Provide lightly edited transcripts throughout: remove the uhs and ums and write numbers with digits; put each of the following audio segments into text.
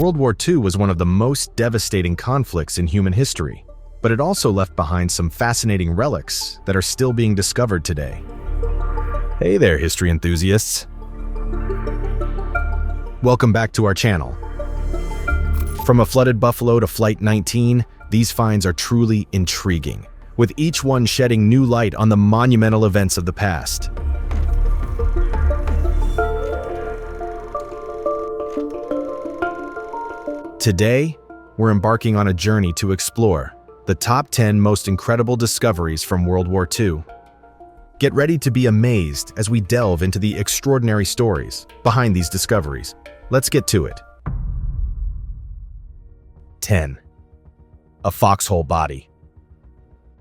World War II was one of the most devastating conflicts in human history, but it also left behind some fascinating relics that are still being discovered today. Hey there, history enthusiasts. Welcome back to our channel. From a flooded buffalo to Flight 19, these finds are truly intriguing, with each one shedding new light on the monumental events of the past. Today, we're embarking on a journey to explore the top 10 most incredible discoveries from World War II. Get ready to be amazed as we delve into the extraordinary stories behind these discoveries. Let's get to it. 10. A foxhole body.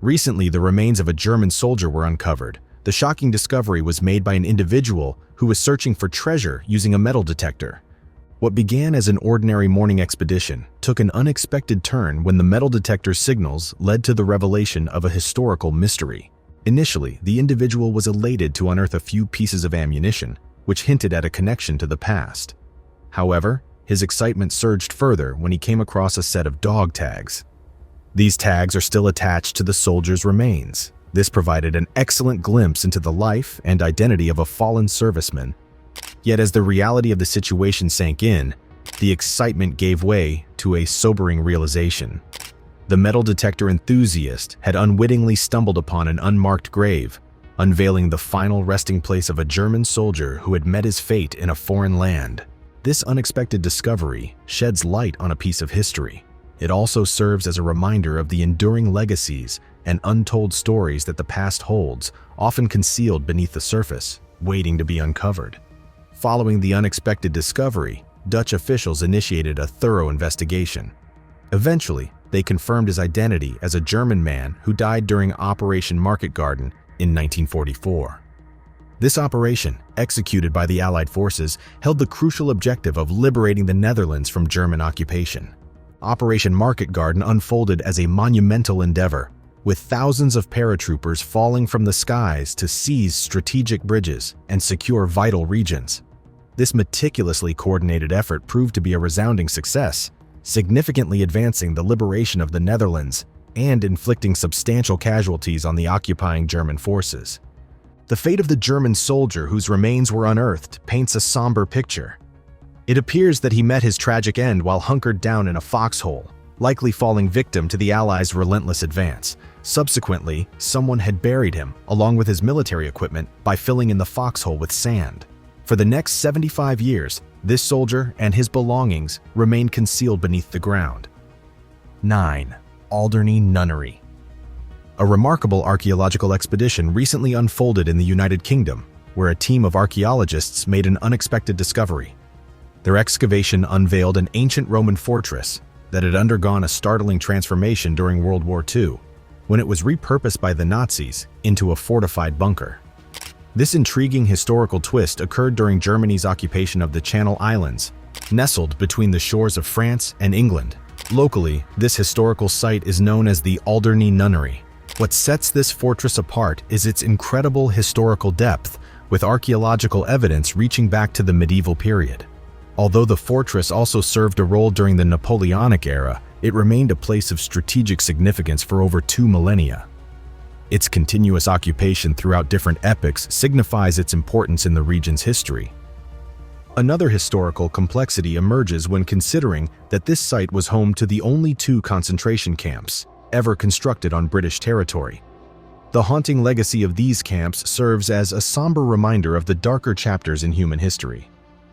Recently, the remains of a German soldier were uncovered. The shocking discovery was made by an individual who was searching for treasure using a metal detector. What began as an ordinary morning expedition took an unexpected turn when the metal detector's signals led to the revelation of a historical mystery. Initially, the individual was elated to unearth a few pieces of ammunition, which hinted at a connection to the past. However, his excitement surged further when he came across a set of dog tags. These tags are still attached to the soldier's remains. This provided an excellent glimpse into the life and identity of a fallen serviceman. Yet as the reality of the situation sank in, the excitement gave way to a sobering realization. The metal detector enthusiast had unwittingly stumbled upon an unmarked grave, unveiling the final resting place of a German soldier who had met his fate in a foreign land. This unexpected discovery sheds light on a piece of history. It also serves as a reminder of the enduring legacies and untold stories that the past holds, often concealed beneath the surface, waiting to be uncovered. Following the unexpected discovery, Dutch officials initiated a thorough investigation. Eventually, they confirmed his identity as a German man who died during Operation Market Garden in 1944. This operation, executed by the Allied forces, held the crucial objective of liberating the Netherlands from German occupation. Operation Market Garden unfolded as a monumental endeavor, with thousands of paratroopers falling from the skies to seize strategic bridges and secure vital regions. This meticulously coordinated effort proved to be a resounding success, significantly advancing the liberation of the Netherlands and inflicting substantial casualties on the occupying German forces. The fate of the German soldier whose remains were unearthed paints a somber picture. It appears that he met his tragic end while hunkered down in a foxhole, likely falling victim to the Allies' relentless advance. Subsequently, someone had buried him, along with his military equipment, by filling in the foxhole with sand. For the next 75 years, this soldier and his belongings remained concealed beneath the ground. 9. Alderney Nunnery. A remarkable archaeological expedition recently unfolded in the United Kingdom, where a team of archaeologists made an unexpected discovery. Their excavation unveiled an ancient Roman fortress that had undergone a startling transformation during World War II, when it was repurposed by the Nazis into a fortified bunker. This intriguing historical twist occurred during Germany's occupation of the Channel Islands, nestled between the shores of France and England. Locally, this historical site is known as the Alderney Nunnery. What sets this fortress apart is its incredible historical depth, with archaeological evidence reaching back to the medieval period. Although the fortress also served a role during the Napoleonic era, it remained a place of strategic significance for over 2 millennia. Its continuous occupation throughout different epochs signifies its importance in the region's history. Another historical complexity emerges when considering that this site was home to the only 2 concentration camps ever constructed on British territory. The haunting legacy of these camps serves as a somber reminder of the darker chapters in human history.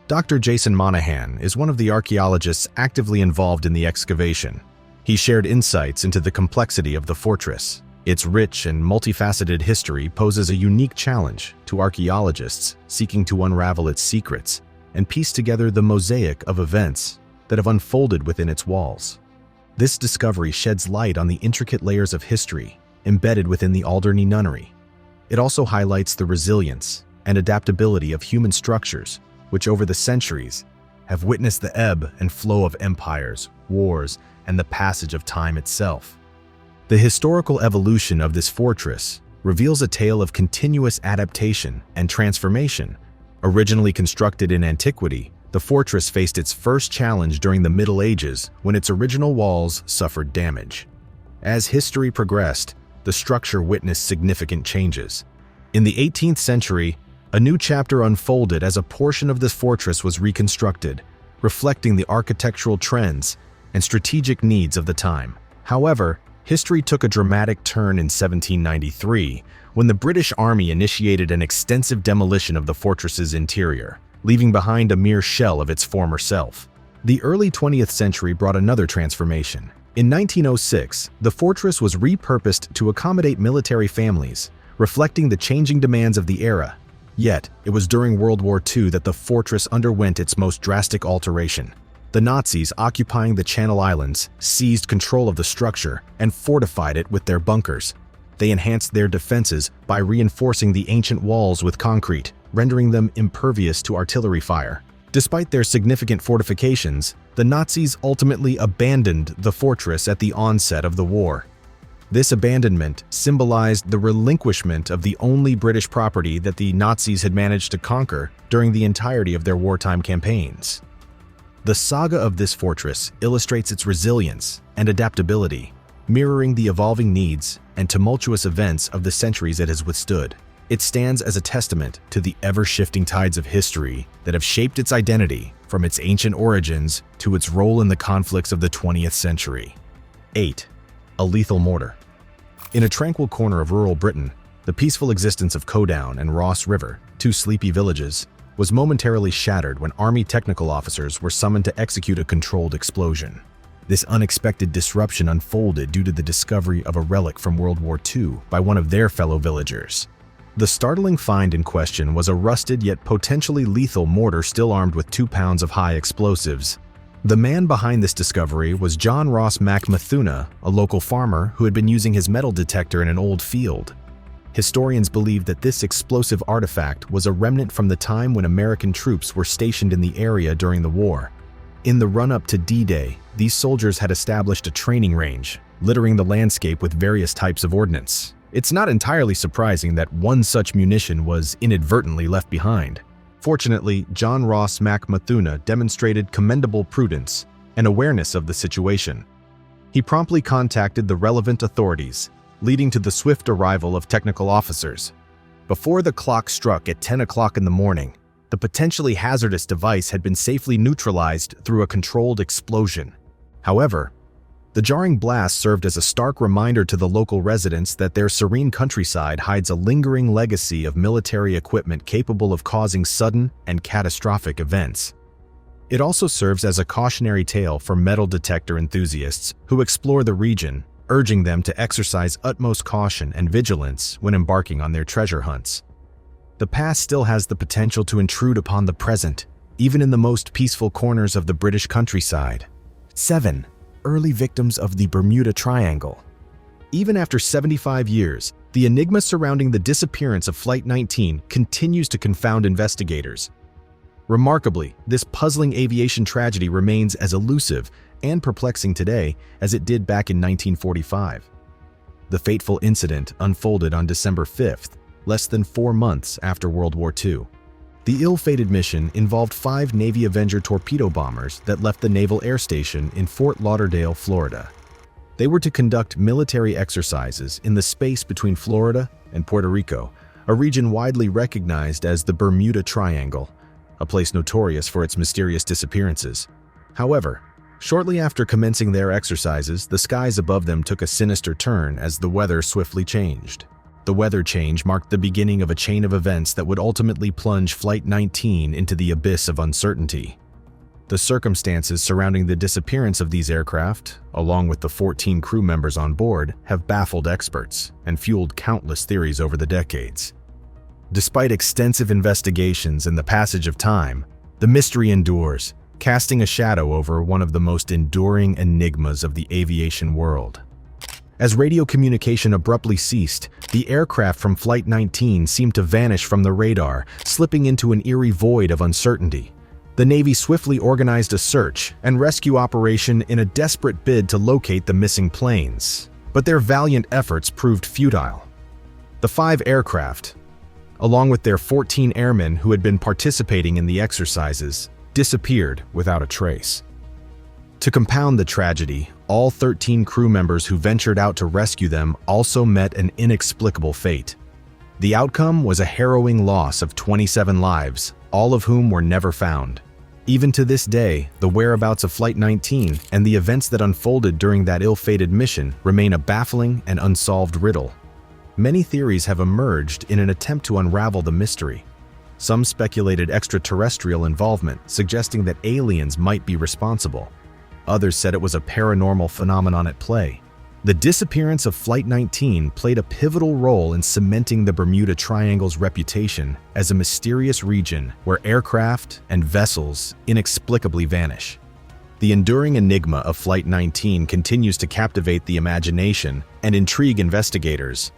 Dr. Jason Monahan is one of the archaeologists actively involved in the excavation. He shared insights into the complexity of the fortress. Its rich and multifaceted history poses a unique challenge to archaeologists seeking to unravel its secrets and piece together the mosaic of events that have unfolded within its walls. This discovery sheds light on the intricate layers of history embedded within the Alderney Nunnery. It also highlights the resilience and adaptability of human structures, which over the centuries have witnessed the ebb and flow of empires, wars, and the passage of time itself. The historical evolution of this fortress reveals a tale of continuous adaptation and transformation. Originally constructed in antiquity, the fortress faced its first challenge during the Middle Ages when its original walls suffered damage. As history progressed, the structure witnessed significant changes. In the 18th century, a new chapter unfolded as a portion of this fortress was reconstructed, reflecting the architectural trends and strategic needs of the time. However, history took a dramatic turn in 1793 when the British Army initiated an extensive demolition of the fortress's interior, leaving behind a mere shell of its former self. The early 20th century brought another transformation. In 1906, the fortress was repurposed to accommodate military families, reflecting the changing demands of the era. Yet, it was during World War II that the fortress underwent its most drastic alteration. The Nazis, occupying the Channel Islands, seized control of the structure and fortified it with their bunkers. They enhanced their defenses by reinforcing the ancient walls with concrete, rendering them impervious to artillery fire. Despite their significant fortifications, the Nazis ultimately abandoned the fortress at the onset of the war. This abandonment symbolized the relinquishment of the only British property that the Nazis had managed to conquer during the entirety of their wartime campaigns. The saga of this fortress illustrates its resilience and adaptability, mirroring the evolving needs and tumultuous events of the centuries it has withstood. It stands as a testament to the ever-shifting tides of history that have shaped its identity from its ancient origins to its role in the conflicts of the 20th century. 8. A lethal mortar. In a tranquil corner of rural Britain, the peaceful existence of Codown and Ross River, two sleepy villages, was momentarily shattered when Army technical officers were summoned to execute a controlled explosion. This unexpected disruption unfolded due to the discovery of a relic from World War II by one of their fellow villagers. The startling find in question was a rusted yet potentially lethal mortar still armed with 2 pounds of high explosives. The man behind this discovery was John Ross MacMathuna, a local farmer who had been using his metal detector in an old field. Historians believe that this explosive artifact was a remnant from the time when American troops were stationed in the area during the war. In the run-up to D-Day, these soldiers had established a training range, littering the landscape with various types of ordnance. It's not entirely surprising that one such munition was inadvertently left behind. Fortunately, John Ross MacMathuna demonstrated commendable prudence and awareness of the situation. He promptly contacted the relevant authorities, leading to the swift arrival of technical officers. Before the clock struck at 10 o'clock in the morning, the potentially hazardous device had been safely neutralized through a controlled explosion. However, the jarring blast served as a stark reminder to the local residents that their serene countryside hides a lingering legacy of military equipment capable of causing sudden and catastrophic events. It also serves as a cautionary tale for metal detector enthusiasts who explore the region, urging them to exercise utmost caution and vigilance when embarking on their treasure hunts. The past still has the potential to intrude upon the present, even in the most peaceful corners of the British countryside. 7. Early victims of the Bermuda Triangle. Even after 75 years, the enigma surrounding the disappearance of Flight 19 continues to confound investigators. Remarkably, this puzzling aviation tragedy remains as elusive and perplexing today as it did back in 1945. The fateful incident unfolded on December 5th, less than 4 months after World War II. The ill-fated mission involved 5 Navy Avenger torpedo bombers that left the Naval Air Station in Fort Lauderdale, Florida. They were to conduct military exercises in the space between Florida and Puerto Rico, a region widely recognized as the Bermuda Triangle, a place notorious for its mysterious disappearances. However, shortly after commencing their exercises, the skies above them took a sinister turn as the weather swiftly changed. The weather change marked the beginning of a chain of events that would ultimately plunge Flight 19 into the abyss of uncertainty. The circumstances surrounding the disappearance of these aircraft, along with the 14 crew members on board, have baffled experts and fueled countless theories over the decades. Despite extensive investigations and the passage of time, the mystery endures, casting a shadow over one of the most enduring enigmas of the aviation world. As radio communication abruptly ceased, the aircraft from Flight 19 seemed to vanish from the radar, slipping into an eerie void of uncertainty. The Navy swiftly organized a search and rescue operation in a desperate bid to locate the missing planes, but their valiant efforts proved futile. The 5 aircraft, along with their 14 airmen who had been participating in the exercises, disappeared without a trace. To compound the tragedy, all 13 crew members who ventured out to rescue them also met an inexplicable fate. The outcome was a harrowing loss of 27 lives, all of whom were never found. Even to this day, the whereabouts of Flight 19 and the events that unfolded during that ill-fated mission remain a baffling and unsolved riddle. Many theories have emerged in an attempt to unravel the mystery. Some speculated extraterrestrial involvement, suggesting that aliens might be responsible. Others said it was a paranormal phenomenon at play. The disappearance of Flight 19 played a pivotal role in cementing the Bermuda Triangle's reputation as a mysterious region where aircraft and vessels inexplicably vanish. The enduring enigma of Flight 19 continues to captivate the imagination and intrigue investigators.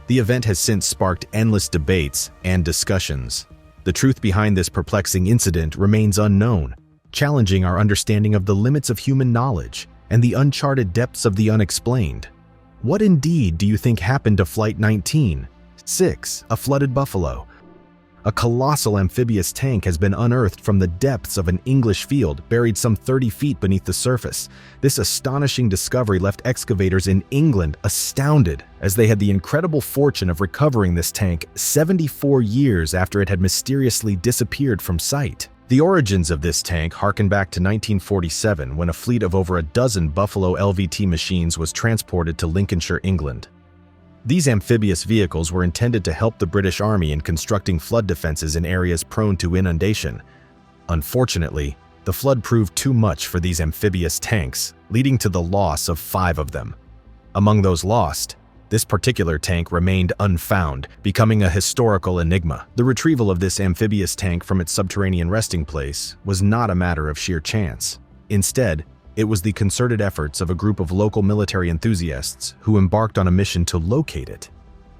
The event has since sparked endless debates and discussions. The truth behind this perplexing incident remains unknown, challenging our understanding of the limits of human knowledge and the uncharted depths of the unexplained. What indeed do you think happened to Flight 19? 6. A flooded buffalo. A colossal amphibious tank has been unearthed from the depths of an English field, buried some 30 feet beneath the surface. This astonishing discovery left excavators in England astounded, as they had the incredible fortune of recovering this tank 74 years after it had mysteriously disappeared from sight. The origins of this tank harken back to 1947, when a fleet of over a dozen Buffalo LVT machines was transported to Lincolnshire, England. These amphibious vehicles were intended to help the British Army in constructing flood defenses in areas prone to inundation. Unfortunately, the flood proved too much for these amphibious tanks, leading to the loss of 5 of them. Among those lost, this particular tank remained unfound, becoming a historical enigma. The retrieval of this amphibious tank from its subterranean resting place was not a matter of sheer chance. Instead, it was the concerted efforts of a group of local military enthusiasts who embarked on a mission to locate it.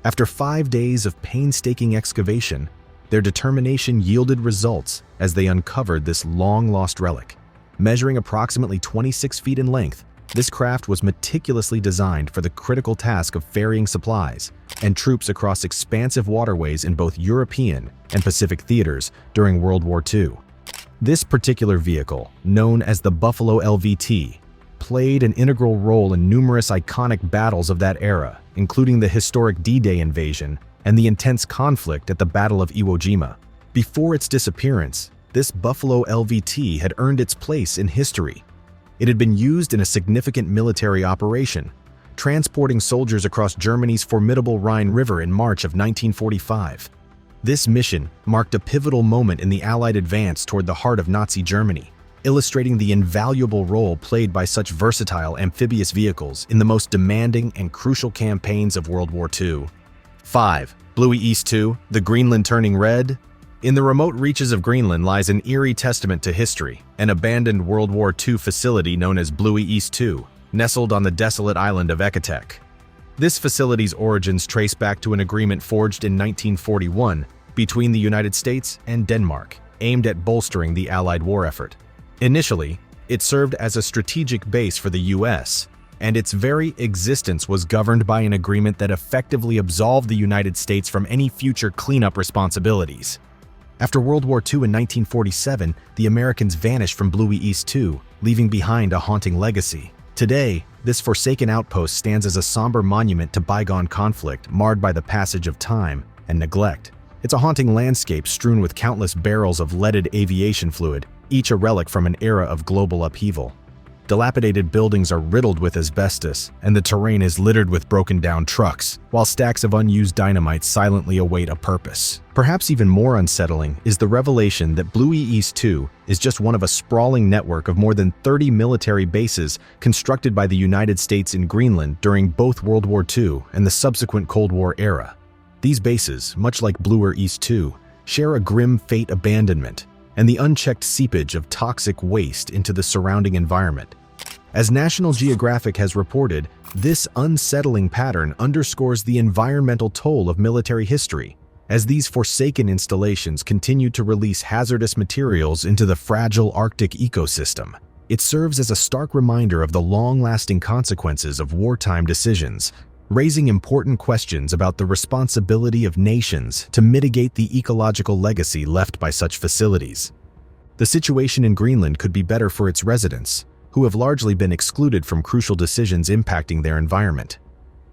After 5 days of painstaking excavation, their determination yielded results as they uncovered this long-lost relic. Measuring approximately 26 feet in length, this craft was meticulously designed for the critical task of ferrying supplies and troops across expansive waterways in both European and Pacific theaters during World War II. This particular vehicle, known as the Buffalo LVT, played an integral role in numerous iconic battles of that era, including the historic D-Day invasion and the intense conflict at the Battle of Iwo Jima. Before its disappearance, this Buffalo LVT had earned its place in history. It had been used in a significant military operation, transporting soldiers across Germany's formidable Rhine River in March of 1945. This mission marked a pivotal moment in the Allied advance toward the heart of Nazi Germany, illustrating the invaluable role played by such versatile amphibious vehicles in the most demanding and crucial campaigns of World War II. 5. Bluey East 2, the Greenland turning red. In the remote reaches of Greenland lies an eerie testament to history, an abandoned World War II facility known as Bluey East 2, nestled on the desolate island of Ekatek. This facility's origins trace back to an agreement forged in 1941 between the United States and Denmark, aimed at bolstering the Allied war effort. Initially, it served as a strategic base for the US, and its very existence was governed by an agreement that effectively absolved the United States from any future cleanup responsibilities. After World War II in 1947, the Americans vanished from Bluey East 2, leaving behind a haunting legacy. Today, this forsaken outpost stands as a somber monument to bygone conflict marred by the passage of time and neglect. It's a haunting landscape strewn with countless barrels of leaded aviation fluid, each a relic from an era of global upheaval. Dilapidated buildings are riddled with asbestos, and the terrain is littered with broken-down trucks, while stacks of unused dynamite silently await a purpose. Perhaps even more unsettling is the revelation that Bluey East 2 is just one of a sprawling network of more than 30 military bases constructed by the United States in Greenland during both World War II and the subsequent Cold War era. These bases, much like Bluey East 2, share a grim fate: abandonment and the unchecked seepage of toxic waste into the surrounding environment. As National Geographic has reported, this unsettling pattern underscores the environmental toll of military history, as these forsaken installations continue to release hazardous materials into the fragile Arctic ecosystem. It serves as a stark reminder of the long-lasting consequences of wartime decisions, raising important questions about the responsibility of nations to mitigate the ecological legacy left by such facilities. The situation in Greenland could be better for its residents, who have largely been excluded from crucial decisions impacting their environment.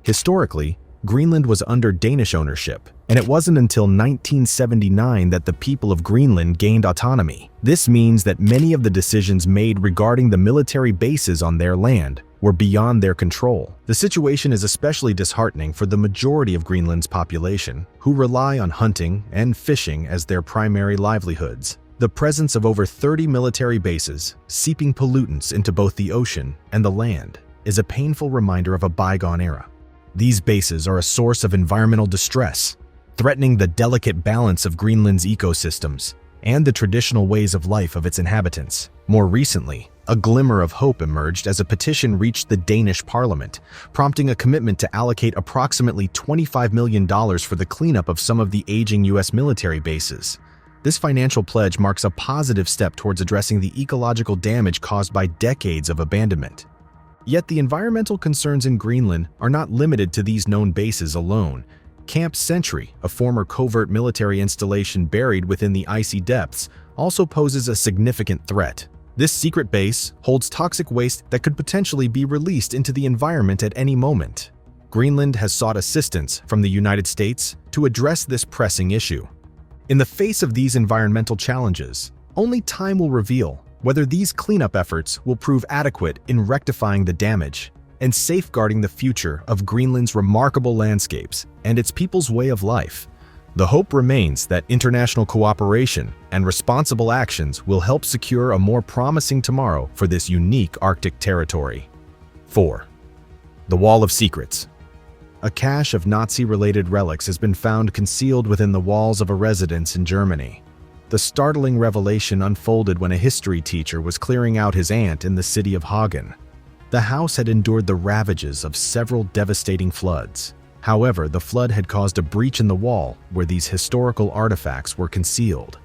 Historically, Greenland was under Danish ownership, and it wasn't until 1979 that the people of Greenland gained autonomy. This means that many of the decisions made regarding the military bases on their land were beyond their control. The situation is especially disheartening for the majority of Greenland's population, who rely on hunting and fishing as their primary livelihoods. The presence of over 30 military bases, seeping pollutants into both the ocean and the land, is a painful reminder of a bygone era. These bases are a source of environmental distress, threatening the delicate balance of Greenland's ecosystems and the traditional ways of life of its inhabitants. More recently, a glimmer of hope emerged as a petition reached the Danish parliament, prompting a commitment to allocate approximately $25 million for the cleanup of some of the aging U.S. military bases. This financial pledge marks a positive step towards addressing the ecological damage caused by decades of abandonment. Yet the environmental concerns in Greenland are not limited to these known bases alone. Camp Sentry, a former covert military installation buried within the icy depths, also poses a significant threat. This secret base holds toxic waste that could potentially be released into the environment at any moment. Greenland has sought assistance from the United States to address this pressing issue. In the face of these environmental challenges, only time will reveal whether these cleanup efforts will prove adequate in rectifying the damage and safeguarding the future of Greenland's remarkable landscapes and its people's way of life. The hope remains that international cooperation and responsible actions will help secure a more promising tomorrow for this unique Arctic territory. 4. The Wall of Secrets. A cache of Nazi-related relics has been found concealed within the walls of a residence in Germany. The startling revelation unfolded when a history teacher was clearing out his aunt in the city of Hagen. The house had endured the ravages of several devastating floods. However, the flood had caused a breach in the wall where these historical artifacts were concealed.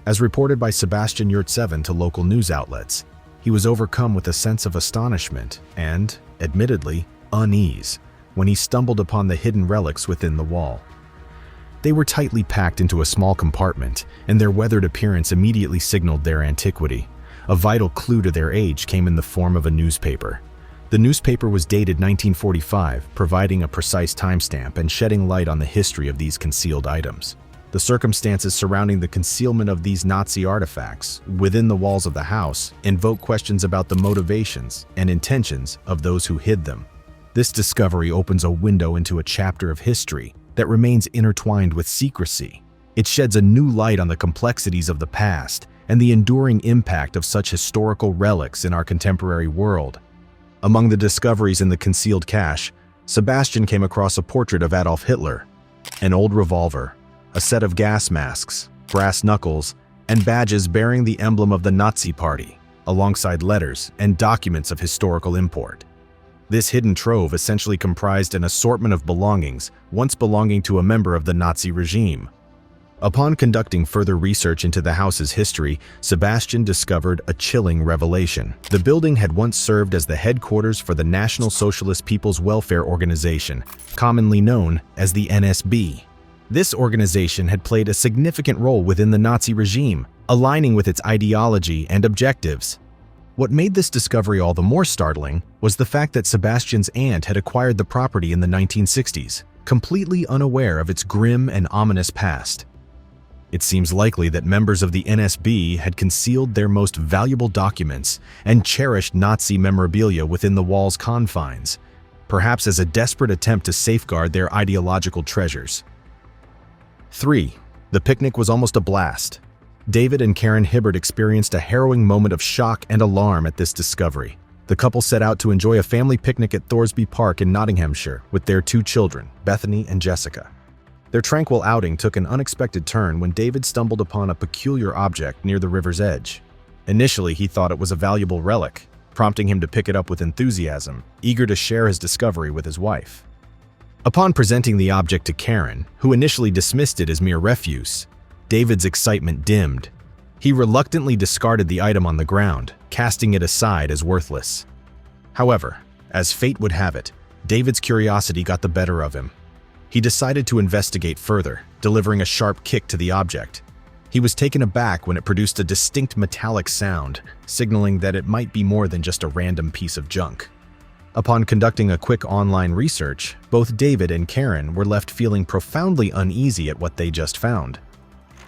As reported by Sebastian Yurtseven to local news outlets, he was overcome with a sense of astonishment and, admittedly, unease when he stumbled upon the hidden relics within the wall. They were tightly packed into a small compartment, and their weathered appearance immediately signaled their antiquity. A vital clue to their age came in the form of a newspaper. The newspaper was dated 1945, providing a precise timestamp and shedding light on the history of these concealed items. The circumstances surrounding the concealment of these Nazi artifacts within the walls of the house invoke questions about the motivations and intentions of those who hid them. This discovery opens a window into a chapter of history that remains intertwined with secrecy. It sheds a new light on the complexities of the past and the enduring impact of such historical relics in our contemporary world. Among the discoveries in the concealed cache, Sebastian came across a portrait of Adolf Hitler, an old revolver, a set of gas masks, brass knuckles, and badges bearing the emblem of the Nazi Party, alongside letters and documents of historical import. This hidden trove essentially comprised an assortment of belongings once belonging to a member of the Nazi regime. Upon conducting further research into the house's history, Sebastian discovered a chilling revelation. The building had once served as the headquarters for the National Socialist People's Welfare Organization, commonly known as the NSB. This organization had played a significant role within the Nazi regime, aligning with its ideology and objectives. What made this discovery all the more startling was the fact that Sebastian's aunt had acquired the property in the 1960s, completely unaware of its grim and ominous past. It seems likely that members of the NSB had concealed their most valuable documents and cherished Nazi memorabilia within the wall's confines, perhaps as a desperate attempt to safeguard their ideological treasures. 3. The picnic was almost a blast. David and Karen Hibbert experienced a harrowing moment of shock and alarm at this discovery. The couple set out to enjoy a family picnic at Thorsby Park in Nottinghamshire with their 2 children, Bethany and Jessica. Their tranquil outing took an unexpected turn when David stumbled upon a peculiar object near the river's edge. Initially, he thought it was a valuable relic, prompting him to pick it up with enthusiasm, eager to share his discovery with his wife. Upon presenting the object to Karen, who initially dismissed it as mere refuse, David's excitement dimmed. He reluctantly discarded the item on the ground, casting it aside as worthless. However, as fate would have it, David's curiosity got the better of him. He decided to investigate further, delivering a sharp kick to the object. He was taken aback when it produced a distinct metallic sound, signaling that it might be more than just a random piece of junk. Upon conducting a quick online research, both David and Karen were left feeling profoundly uneasy at what they just found.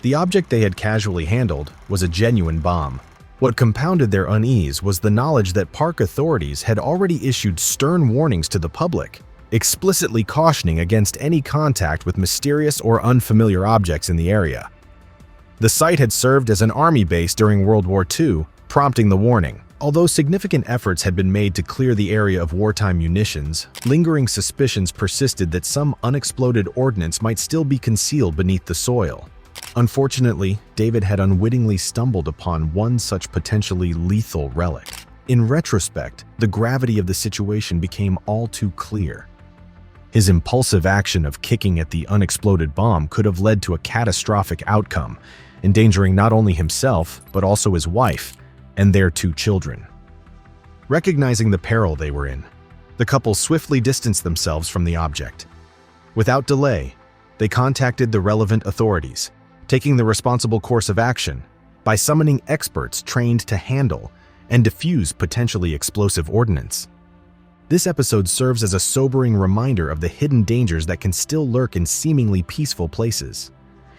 The object they had casually handled was a genuine bomb. What compounded their unease was the knowledge that park authorities had already issued stern warnings to the public, explicitly cautioning against any contact with mysterious or unfamiliar objects in the area. The site had served as an army base during World War II, prompting the warning. Although significant efforts had been made to clear the area of wartime munitions, lingering suspicions persisted that some unexploded ordnance might still be concealed beneath the soil. Unfortunately, David had unwittingly stumbled upon one such potentially lethal relic. In retrospect, the gravity of the situation became all too clear. His impulsive action of kicking at the unexploded bomb could have led to a catastrophic outcome, endangering not only himself, but also his wife and their 2 children. Recognizing the peril they were in, the couple swiftly distanced themselves from the object. Without delay, they contacted the relevant authorities, taking the responsible course of action by summoning experts trained to handle and defuse potentially explosive ordnance. This episode serves as a sobering reminder of the hidden dangers that can still lurk in seemingly peaceful places.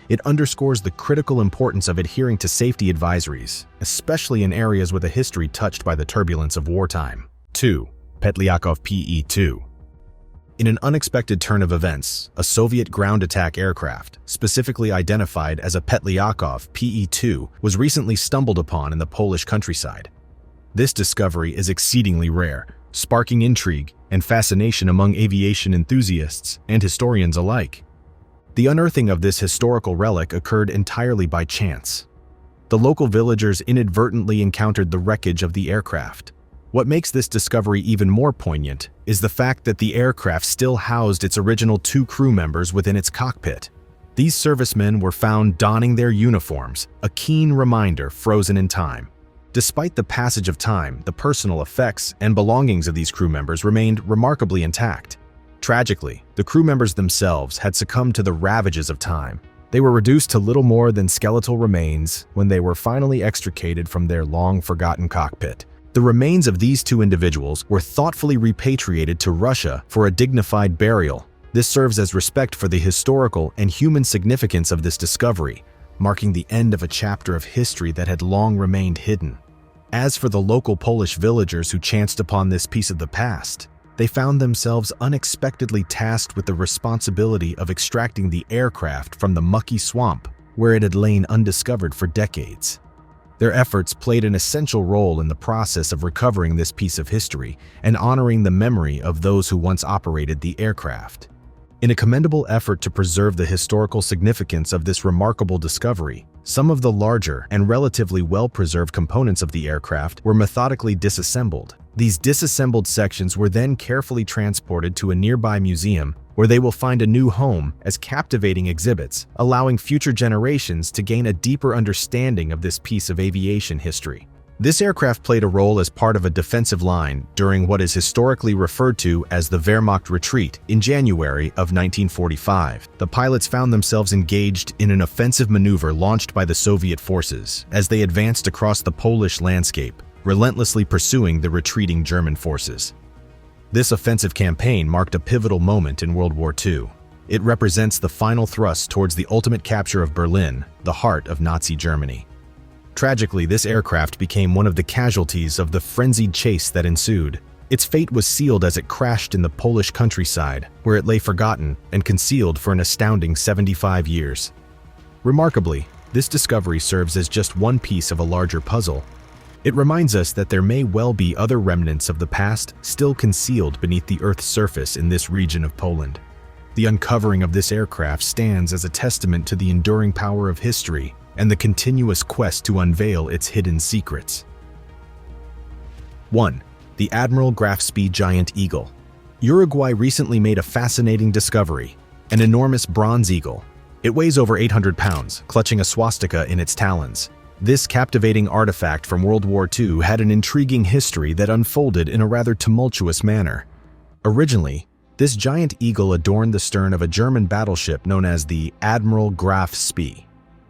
It underscores the critical importance of adhering to safety advisories, especially in areas with a history touched by the turbulence of wartime. 2. Petlyakov PE-2. In an unexpected turn of events, a Soviet ground attack aircraft, specifically identified as a Petlyakov PE-2, was recently stumbled upon in the Polish countryside. This discovery is exceedingly rare, sparking intrigue and fascination among aviation enthusiasts and historians alike. The unearthing of this historical relic occurred entirely by chance. The local villagers inadvertently encountered the wreckage of the aircraft. What makes this discovery even more poignant is the fact that the aircraft still housed its original 2 crew members within its cockpit. These servicemen were found donning their uniforms, a keen reminder frozen in time. Despite the passage of time, the personal effects and belongings of these crew members remained remarkably intact. Tragically, the crew members themselves had succumbed to the ravages of time. They were reduced to little more than skeletal remains when they were finally extricated from their long-forgotten cockpit. The remains of these 2 individuals were thoughtfully repatriated to Russia for a dignified burial. This serves as respect for the historical and human significance of this discovery, marking the end of a chapter of history that had long remained hidden. As for the local Polish villagers who chanced upon this piece of the past, they found themselves unexpectedly tasked with the responsibility of extracting the aircraft from the mucky swamp where it had lain undiscovered for decades. Their efforts played an essential role in the process of recovering this piece of history and honoring the memory of those who once operated the aircraft. In a commendable effort to preserve the historical significance of this remarkable discovery, some of the larger and relatively well-preserved components of the aircraft were methodically disassembled. These disassembled sections were then carefully transported to a nearby museum where they will find a new home as captivating exhibits, allowing future generations to gain a deeper understanding of this piece of aviation history. This aircraft played a role as part of a defensive line during what is historically referred to as the Wehrmacht retreat in January of 1945. The pilots found themselves engaged in an offensive maneuver launched by the Soviet forces as they advanced across the Polish landscape, relentlessly pursuing the retreating German forces. This offensive campaign marked a pivotal moment in World War II. It represents the final thrust towards the ultimate capture of Berlin, the heart of Nazi Germany. Tragically, this aircraft became one of the casualties of the frenzied chase that ensued. Its fate was sealed as it crashed in the Polish countryside, where it lay forgotten and concealed for an astounding 75 years. Remarkably, this discovery serves as just one piece of a larger puzzle. It reminds us that there may well be other remnants of the past still concealed beneath the Earth's surface in this region of Poland. The uncovering of this aircraft stands as a testament to the enduring power of history and the continuous quest to unveil its hidden secrets. 1. The Admiral Graf Spee Giant Eagle. Uruguay recently made a fascinating discovery, an enormous bronze eagle. It weighs over 800 pounds, clutching a swastika in its talons. This captivating artifact from World War II had an intriguing history that unfolded in a rather tumultuous manner. Originally, this giant eagle adorned the stern of a German battleship known as the Admiral Graf Spee.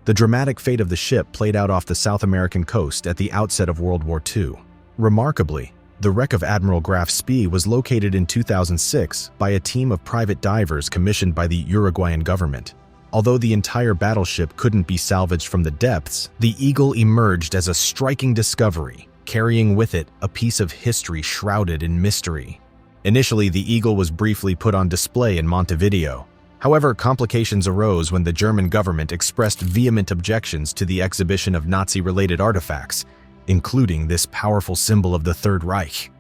The dramatic fate of the ship played out off the South American coast at the outset of World War II. Remarkably, the wreck of Admiral Graf Spee was located in 2006 by a team of private divers commissioned by the Uruguayan government. Although the entire battleship couldn't be salvaged from the depths, the Eagle emerged as a striking discovery, carrying with it a piece of history shrouded in mystery. Initially, the Eagle was briefly put on display in Montevideo. However, complications arose when the German government expressed vehement objections to the exhibition of Nazi-related artifacts, including this powerful symbol of the Third Reich.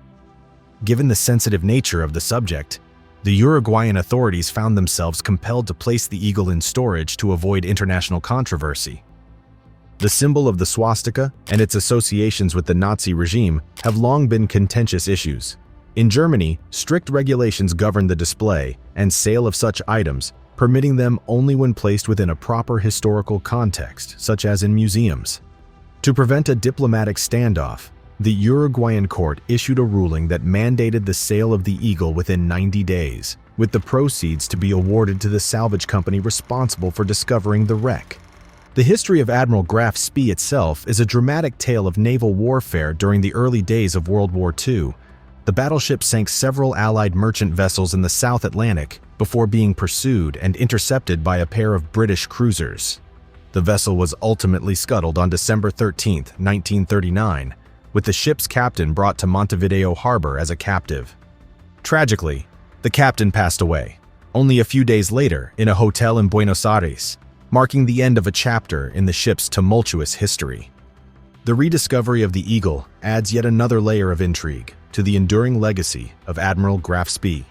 Given the sensitive nature of the subject, the Uruguayan authorities found themselves compelled to place the Eagle in storage to avoid international controversy. The symbol of the swastika and its associations with the Nazi regime have long been contentious issues. In Germany, strict regulations govern the display and sale of such items, permitting them only when placed within a proper historical context, such as in museums. To prevent a diplomatic standoff, the Uruguayan court issued a ruling that mandated the sale of the Eagle within 90 days, with the proceeds to be awarded to the salvage company responsible for discovering the wreck. The history of Admiral Graf Spee itself is a dramatic tale of naval warfare during the early days of World War II. The battleship sank several Allied merchant vessels in the South Atlantic before being pursued and intercepted by a pair of British cruisers. The vessel was ultimately scuttled on December 13, 1939, with the ship's captain brought to Montevideo Harbor as a captive. Tragically, the captain passed away, only a few days later in a hotel in Buenos Aires, marking the end of a chapter in the ship's tumultuous history. The rediscovery of the Eagle adds yet another layer of intrigue to the enduring legacy of Admiral Graf Spee.